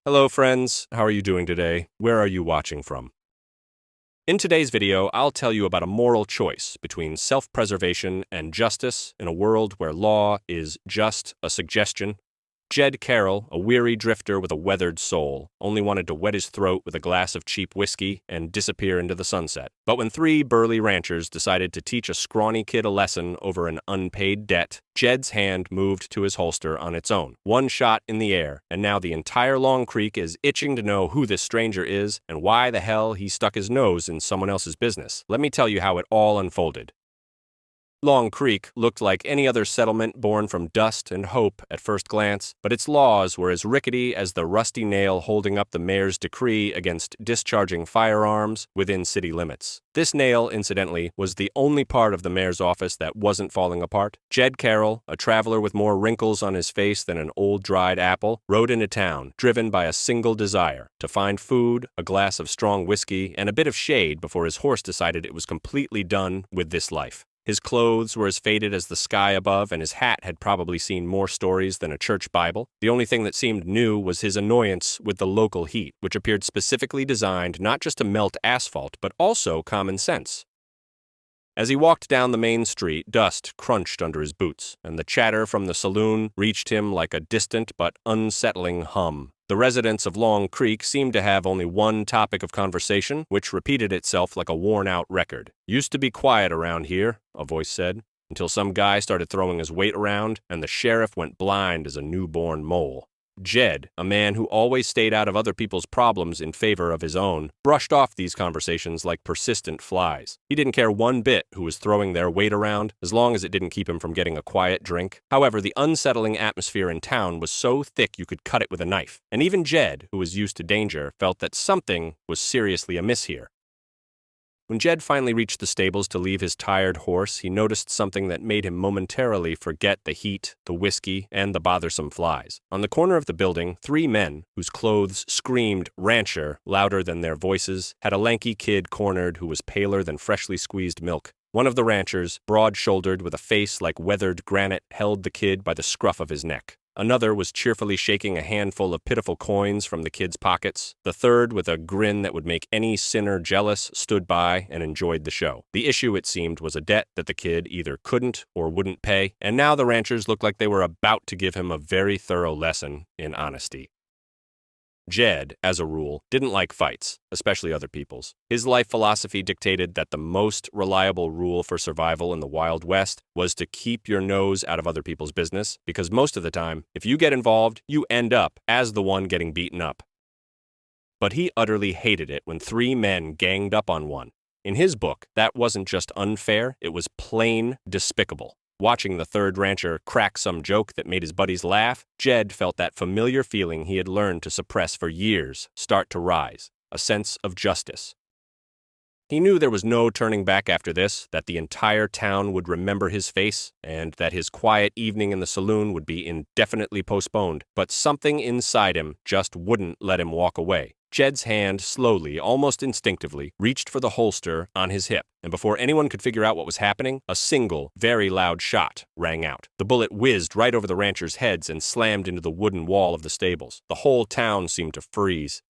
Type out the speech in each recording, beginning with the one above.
Hello friends, how are you doing today? Where are you watching from? In today's video, I'll tell you about a moral choice between self-preservation and justice in a world where law is just a suggestion. Jed Carroll, a weary drifter with a weathered soul, only wanted to wet his throat with a glass of cheap whiskey and disappear into the sunset. But when three burly ranchers decided to teach a scrawny kid a lesson over an unpaid debt, Jed's hand moved to his holster on its own. One shot in the air, and now the entire Long Creek is itching to know who this stranger is and why the hell he stuck his nose in someone else's business. Let me tell you how it all unfolded. Long Creek looked like any other settlement born from dust and hope at first glance, but its laws were as rickety as the rusty nail holding up the mayor's decree against discharging firearms within city limits. This nail, incidentally, was the only part of the mayor's office that wasn't falling apart. Jed Carroll, a traveler with more wrinkles on his face than an old dried apple, rode into town, driven by a single desire: to find food, a glass of strong whiskey, and a bit of shade before his horse decided it was completely done with this life. His clothes were as faded as the sky above, and his hat had probably seen more stories than a church Bible. The only thing that seemed new was his annoyance with the local heat, which appeared specifically designed not just to melt asphalt, but also common sense. As he walked down the main street, dust crunched under his boots, and the chatter from the saloon reached him like a distant but unsettling hum. The residents of Long Creek seemed to have only one topic of conversation, which repeated itself like a worn-out record. "Used to be quiet around here," a voice said, "until some guy started throwing his weight around, and the sheriff went blind as a newborn mole." Jed, a man who always stayed out of other people's problems in favor of his own, brushed off these conversations like persistent flies. He didn't care one bit who was throwing their weight around, as long as it didn't keep him from getting a quiet drink. However, the unsettling atmosphere in town was so thick you could cut it with a knife, and even Jed, who was used to danger, felt that something was seriously amiss here. When Jed finally reached the stables to leave his tired horse, he noticed something that made him momentarily forget the heat, the whiskey, and the bothersome flies. On the corner of the building, three men, whose clothes screamed "rancher" louder than their voices, had a lanky kid cornered who was paler than freshly squeezed milk. One of the ranchers, broad-shouldered with a face like weathered granite, held the kid by the scruff of his neck. Another was cheerfully shaking a handful of pitiful coins from the kid's pockets. The third, with a grin that would make any sinner jealous, stood by and enjoyed the show. The issue, it seemed, was a debt that the kid either couldn't or wouldn't pay, and now the ranchers looked like they were about to give him a very thorough lesson in honesty. Jed, as a rule, didn't like fights, especially other people's. His life philosophy dictated that the most reliable rule for survival in the Wild West was to keep your nose out of other people's business, because most of the time, if you get involved, you end up as the one getting beaten up. But he utterly hated it when three men ganged up on one. In his book, that wasn't just unfair, it was plain despicable. Watching the third rancher crack some joke that made his buddies laugh, Jed felt that familiar feeling he had learned to suppress for years start to rise, a sense of justice. He knew there was no turning back after this, that the entire town would remember his face, and that his quiet evening in the saloon would be indefinitely postponed, but something inside him just wouldn't let him walk away. Jed's hand slowly, almost instinctively, reached for the holster on his hip, and before anyone could figure out what was happening, a single, very loud shot rang out. The bullet whizzed right over the ranchers' heads and slammed into the wooden wall of the stables. The whole town seemed to freeze.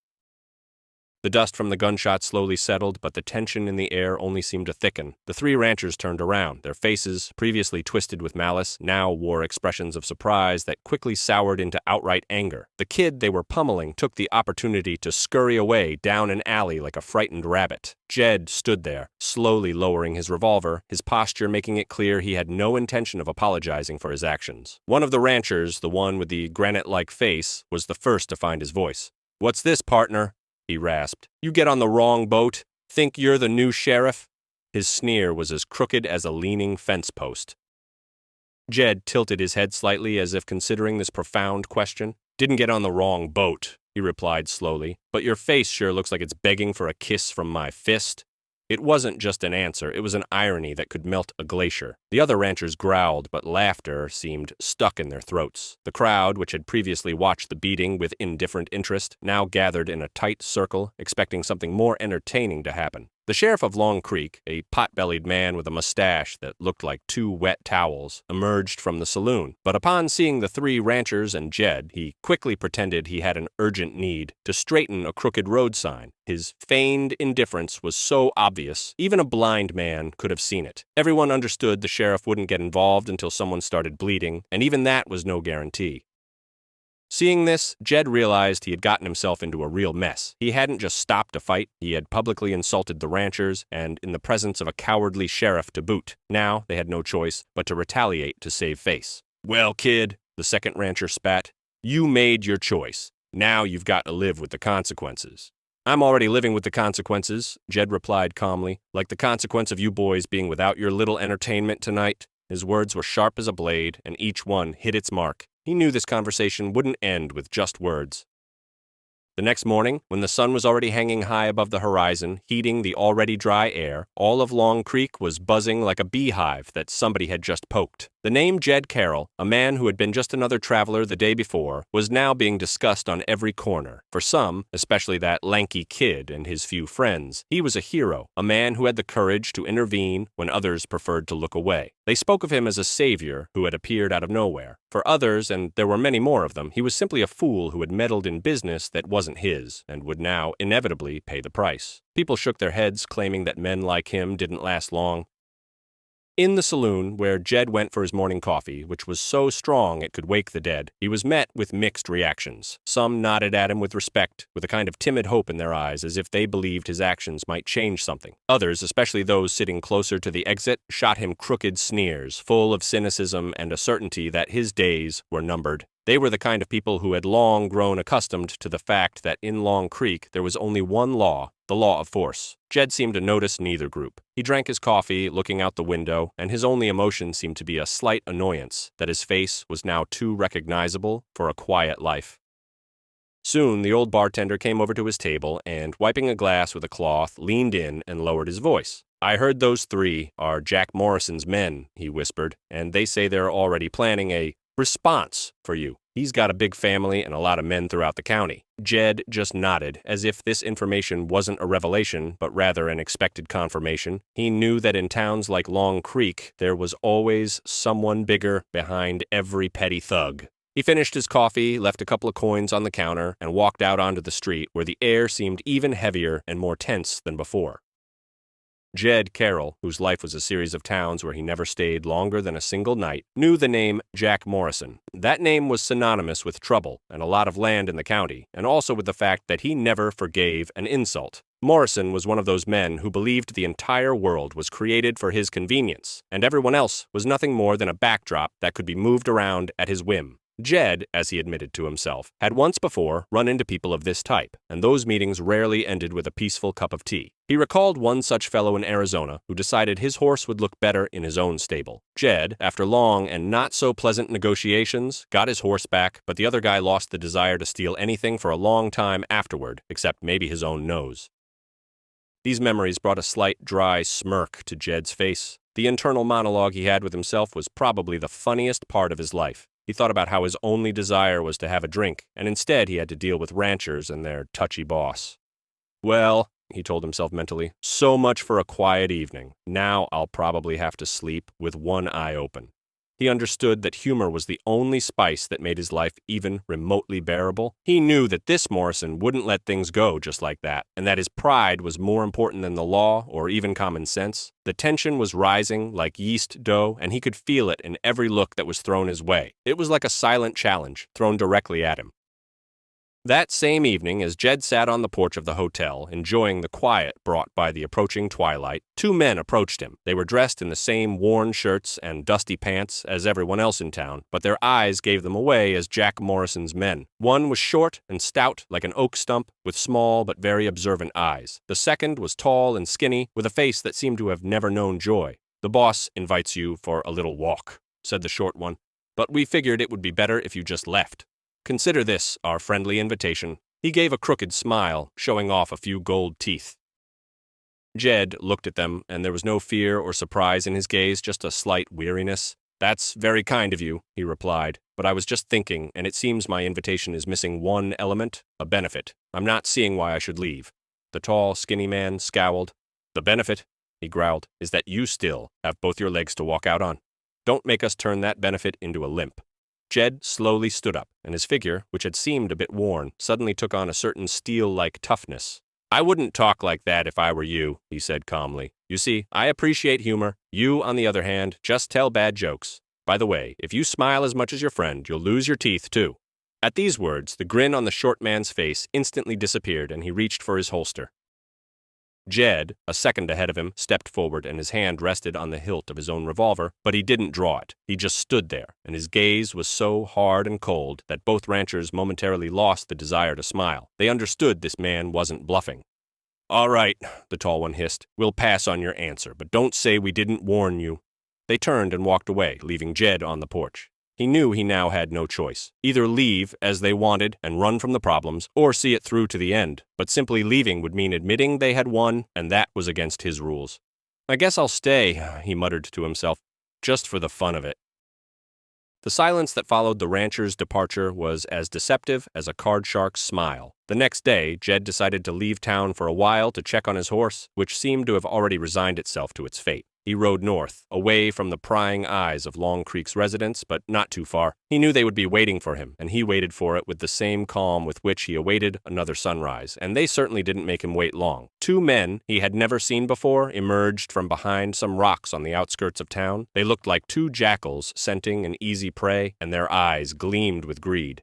The dust from the gunshot slowly settled, but the tension in the air only seemed to thicken. The three ranchers turned around. Their faces, previously twisted with malice, now wore expressions of surprise that quickly soured into outright anger. The kid they were pummeling took the opportunity to scurry away down an alley like a frightened rabbit. Jed stood there, slowly lowering his revolver, his posture making it clear he had no intention of apologizing for his actions. One of the ranchers, the one with the granite-like face, was the first to find his voice. "What's this, partner?" he rasped. "You get on the wrong boat? Think you're the new sheriff?" His sneer was as crooked as a leaning fence post. Jed tilted his head slightly as if considering this profound question. "Didn't get on the wrong boat," he replied slowly, "but your face sure looks like it's begging for a kiss from my fist." It wasn't just an answer, it was an irony that could melt a glacier. The other ranchers growled, but laughter seemed stuck in their throats. The crowd, which had previously watched the beating with indifferent interest, now gathered in a tight circle, expecting something more entertaining to happen. The sheriff of Long Creek, a pot-bellied man with a mustache that looked like two wet towels, emerged from the saloon. But upon seeing the three ranchers and Jed, he quickly pretended he had an urgent need to straighten a crooked road sign. His feigned indifference was so obvious, even a blind man could have seen it. Everyone understood the sheriff wouldn't get involved until someone started bleeding, and even that was no guarantee. Seeing this, Jed realized he had gotten himself into a real mess. He hadn't just stopped a fight, he had publicly insulted the ranchers, and in the presence of a cowardly sheriff to boot. Now they had no choice but to retaliate to save face. "Well, kid," the second rancher spat, "you made your choice. Now you've got to live with the consequences." "I'm already living with the consequences," Jed replied calmly, "like the consequence of you boys being without your little entertainment tonight." His words were sharp as a blade, and each one hit its mark. He knew this conversation wouldn't end with just words. The next morning, when the sun was already hanging high above the horizon, heating the already dry air, all of Long Creek was buzzing like a beehive that somebody had just poked. The name Jed Carroll, a man who had been just another traveler the day before, was now being discussed on every corner. For some, especially that lanky kid and his few friends, he was a hero, a man who had the courage to intervene when others preferred to look away. They spoke of him as a savior who had appeared out of nowhere. For others, and there were many more of them, he was simply a fool who had meddled in business that wasn't his, and would now inevitably pay the price. People shook their heads, claiming that men like him didn't last long. In the saloon, where Jed went for his morning coffee, which was so strong it could wake the dead, he was met with mixed reactions. Some nodded at him with respect, with a kind of timid hope in their eyes, as if they believed his actions might change something. Others, especially those sitting closer to the exit, shot him crooked sneers, full of cynicism and a certainty that his days were numbered. They were the kind of people who had long grown accustomed to the fact that in Long Creek there was only one law, the law of force. Jed seemed to notice neither group. He drank his coffee, looking out the window, and his only emotion seemed to be a slight annoyance that his face was now too recognizable for a quiet life. Soon the old bartender came over to his table and, wiping a glass with a cloth, leaned in and lowered his voice. "I heard those three are Jack Morrison's men," he whispered, "and they say they're already planning a response for you. He's got a big family and a lot of men throughout the county." Jed just nodded, as if this information wasn't a revelation, but rather an expected confirmation. He knew that in towns like Long Creek, there was always someone bigger behind every petty thug. He finished his coffee, left a couple of coins on the counter, and walked out onto the street, where the air seemed even heavier and more tense than before. Jed Carroll, whose life was a series of towns where he never stayed longer than a single night, knew the name Jack Morrison. That name was synonymous with trouble and a lot of land in the county, and also with the fact that he never forgave an insult. Morrison was one of those men who believed the entire world was created for his convenience, and everyone else was nothing more than a backdrop that could be moved around at his whim. Jed, as he admitted to himself, had once before run into people of this type, and those meetings rarely ended with a peaceful cup of tea. He recalled one such fellow in Arizona who decided his horse would look better in his own stable. Jed, after long and not so pleasant negotiations, got his horse back, but the other guy lost the desire to steal anything for a long time afterward, except maybe his own nose. These memories brought a slight, dry smirk to Jed's face. The internal monologue he had with himself was probably the funniest part of his life. He thought about how his only desire was to have a drink, and instead he had to deal with ranchers and their touchy boss. "Well," he told himself mentally, "so much for a quiet evening. Now I'll probably have to sleep with one eye open." He understood that humor was the only spice that made his life even remotely bearable. He knew that this Morrison wouldn't let things go just like that, and that his pride was more important than the law or even common sense. The tension was rising like yeast dough, and he could feel it in every look that was thrown his way. It was like a silent challenge thrown directly at him. That same evening, as Jed sat on the porch of the hotel, enjoying the quiet brought by the approaching twilight, two men approached him. They were dressed in the same worn shirts and dusty pants as everyone else in town, but their eyes gave them away as Jack Morrison's men. One was short and stout like an oak stump, with small but very observant eyes. The second was tall and skinny, with a face that seemed to have never known joy. "The boss invites you for a little walk," said the short one, "but we figured it would be better if you just left. Consider this our friendly invitation." He gave a crooked smile, showing off a few gold teeth. Jed looked at them, and there was no fear or surprise in his gaze, just a slight weariness. "That's very kind of you," he replied, "but I was just thinking, and it seems my invitation is missing one element, a benefit. I'm not seeing why I should leave." The tall, skinny man scowled. The benefit, he growled, is that you still have both your legs to walk out on. Don't make us turn that benefit into a limp. Jed slowly stood up, and his figure, which had seemed a bit worn, suddenly took on a certain steel-like toughness. I wouldn't talk like that if I were you, he said calmly. You see, I appreciate humor. You, on the other hand, just tell bad jokes. By the way, if you smile as much as your friend, you'll lose your teeth, too. At these words, the grin on the short man's face instantly disappeared, and he reached for his holster. Jed, a second ahead of him, stepped forward, and his hand rested on the hilt of his own revolver, but he didn't draw it. He just stood there, and his gaze was so hard and cold that both ranchers momentarily lost the desire to smile. They understood this man wasn't bluffing. All right, the tall one hissed. We'll pass on your answer, but don't say we didn't warn you. They turned and walked away, leaving Jed on the porch. He knew he now had no choice. Either leave, as they wanted, and run from the problems, or see it through to the end. But simply leaving would mean admitting they had won, and that was against his rules. I guess I'll stay, he muttered to himself, just for the fun of it. The silence that followed the rancher's departure was as deceptive as a card shark's smile. The next day, Jed decided to leave town for a while to check on his horse, which seemed to have already resigned itself to its fate. He rode north, away from the prying eyes of Long Creek's residents, but not too far. He knew they would be waiting for him, and he waited for it with the same calm with which he awaited another sunrise, and they certainly didn't make him wait long. Two men he had never seen before emerged from behind some rocks on the outskirts of town. They looked like two jackals scenting an easy prey, and their eyes gleamed with greed.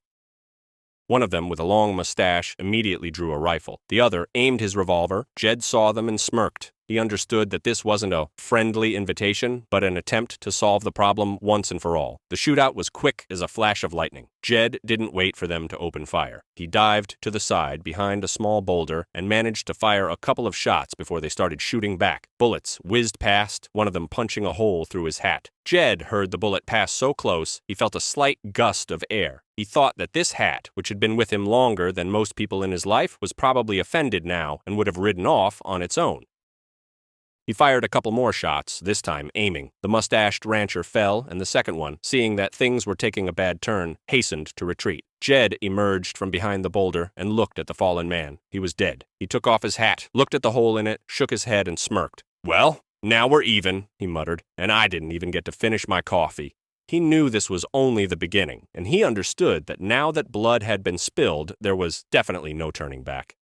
One of them, with a long mustache, immediately drew a rifle. The other aimed his revolver. Jed saw them and smirked. He understood that this wasn't a friendly invitation, but an attempt to solve the problem once and for all. The shootout was quick as a flash of lightning. Jed didn't wait for them to open fire. He dived to the side behind a small boulder and managed to fire a couple of shots before they started shooting back. Bullets whizzed past, one of them punching a hole through his hat. Jed heard the bullet pass so close, he felt a slight gust of air. He thought that this hat, which had been with him longer than most people in his life, was probably offended now and would have ridden off on its own. He fired a couple more shots, this time aiming. The mustached rancher fell, and the second one, seeing that things were taking a bad turn, hastened to retreat. Jed emerged from behind the boulder and looked at the fallen man. He was dead. He took off his hat, looked at the hole in it, shook his head, and smirked. Well, now we're even, he muttered, and I didn't even get to finish my coffee. He knew this was only the beginning, and he understood that now that blood had been spilled, there was definitely no turning back.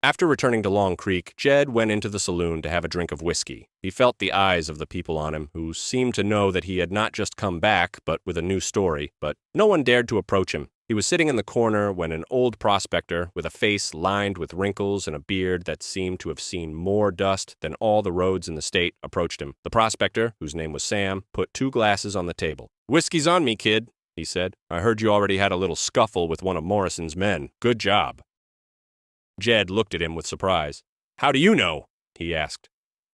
After returning to Long Creek, Jed went into the saloon to have a drink of whiskey. He felt the eyes of the people on him, who seemed to know that he had not just come back, but with a new story, but no one dared to approach him. He was sitting in the corner when an old prospector, with a face lined with wrinkles and a beard that seemed to have seen more dust than all the roads in the state, approached him. The prospector, whose name was Sam, put 2 glasses on the table. "Whiskey's on me, kid," he said. "I heard you already had a little scuffle with one of Morrison's men. Good job." Jed looked at him with surprise. "How do you know?" he asked.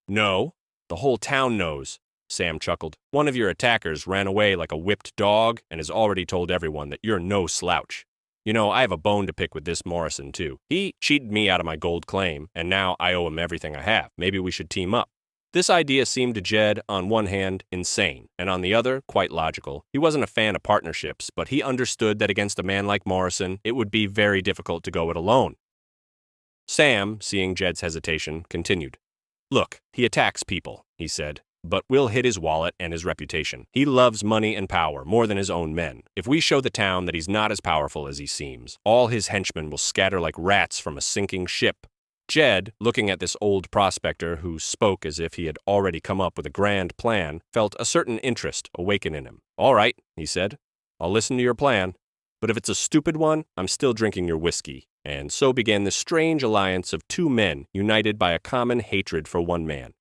"No? The whole town knows," Sam chuckled. "One of your attackers ran away like a whipped dog and has already told everyone that you're no slouch. You know, I have a bone to pick with this Morrison, too. He cheated me out of my gold claim, and now I owe him everything I have. Maybe we should team up." This idea seemed to Jed, on one hand, insane, and on the other, quite logical. He wasn't a fan of partnerships, but he understood that against a man like Morrison, it would be very difficult to go it alone. Sam, seeing Jed's hesitation, continued. "Look, he attacks people," he said, "but we'll hit his wallet and his reputation. He loves money and power more than his own men. If we show the town that he's not as powerful as he seems, all his henchmen will scatter like rats from a sinking ship." Jed, looking at this old prospector who spoke as if he had already come up with a grand plan, felt a certain interest awaken in him. "All right," he said, "I'll listen to your plan. But if it's a stupid one, I'm still drinking your whiskey." And so began the strange alliance of 2 men united by a common hatred for one man.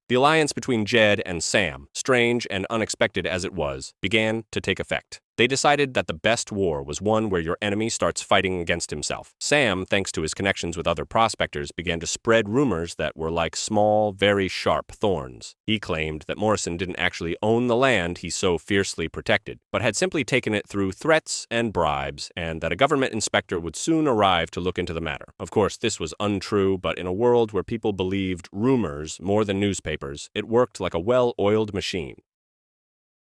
The alliance between Jed and Sam, strange and unexpected as it was, began to take effect. They decided that the best war was one where your enemy starts fighting against himself. Sam, thanks to his connections with other prospectors, began to spread rumors that were like small, very sharp thorns. He claimed that Morrison didn't actually own the land he so fiercely protected, but had simply taken it through threats and bribes, and that a government inspector would soon arrive to look into the matter. Of course, this was untrue, but in a world where people believed rumors more than newspapers, it worked like a well-oiled machine.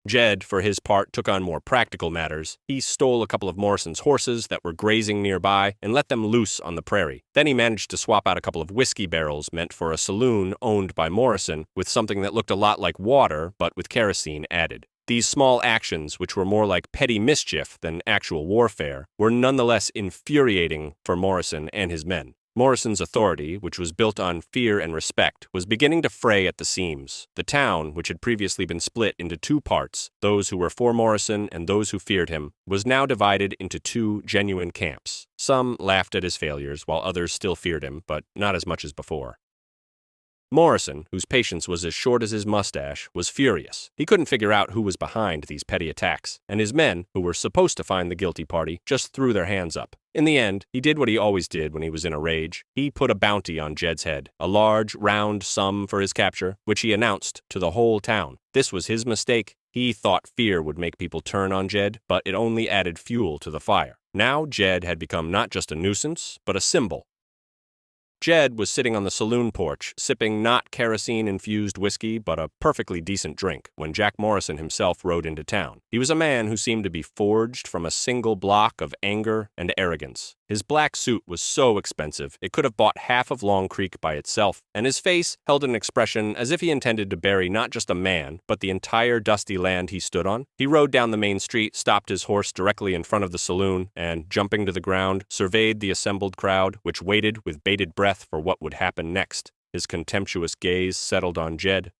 Jed, for his part, took on more practical matters. He stole a couple of Morrison's horses that were grazing nearby and let them loose on the prairie. Then he managed to swap out a couple of whiskey barrels meant for a saloon owned by Morrison with something that looked a lot like water but with kerosene added. These small actions, which were more like petty mischief than actual warfare, were nonetheless infuriating for Morrison and his men. Morrison's authority, which was built on fear and respect, was beginning to fray at the seams. The town, which had previously been split into two parts, those who were for Morrison and those who feared him, was now divided into two genuine camps. Some laughed at his failures, while others still feared him, but not as much as before. Morrison, whose patience was as short as his mustache, was furious. He couldn't figure out who was behind these petty attacks, and his men, who were supposed to find the guilty party, just threw their hands up. In the end, he did what he always did when he was in a rage. He put a bounty on Jed's head, a large, round sum for his capture, which he announced to the whole town. This was his mistake. He thought fear would make people turn on Jed, but it only added fuel to the fire. Now Jed had become not just a nuisance, but a symbol. Jed was sitting on the saloon porch, sipping not kerosene-infused whiskey, but a perfectly decent drink, when Jack Morrison himself rode into town. He was a man who seemed to be forged from a single block of anger and arrogance. His black suit was so expensive, it could have bought half of Long Creek by itself, and his face held an expression as if he intended to bury not just a man, but the entire dusty land he stood on. He rode down the main street, stopped his horse directly in front of the saloon, and, jumping to the ground, surveyed the assembled crowd, which waited with bated breath for what would happen next. His contemptuous gaze settled on Jed.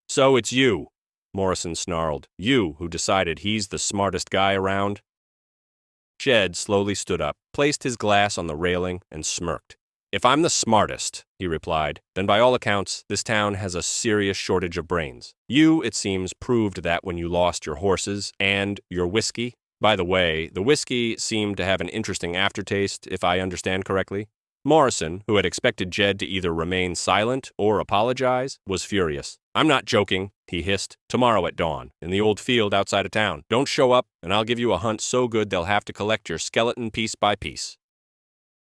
"So it's you," Morrison snarled. "You who decided he's the smartest guy around?" Jed slowly stood up, placed his glass on the railing, and smirked. "If I'm the smartest," he replied, "then by all accounts, this town has a serious shortage of brains. You, it seems, proved that when you lost your horses and your whiskey. By the way, the whiskey seemed to have an interesting aftertaste, if I understand correctly." Morrison, who had expected Jed to either remain silent or apologize, was furious. "I'm not joking," he hissed. "Tomorrow at dawn, in the old field outside of town. Don't show up, and I'll give you a hunt so good they'll have to collect your skeleton piece by piece."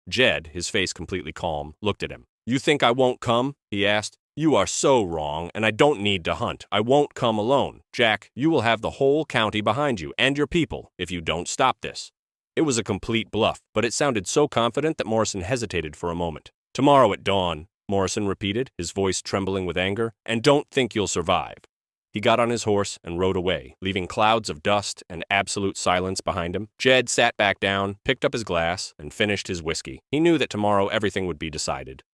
Jed, his face completely calm, looked at him. "You think I won't come?" he asked. "You are so wrong, and I don't need to hunt. I won't come alone. Jack, you will have the whole county behind you, and your people, if you don't stop this." It was a complete bluff, but it sounded so confident that Morrison hesitated for a moment. "Tomorrow at dawn," Morrison repeated, his voice trembling with anger, "and don't think you'll survive." He got on his horse and rode away, leaving clouds of dust and absolute silence behind him. Jed sat back down, picked up his glass, and finished his whiskey. He knew that tomorrow everything would be decided.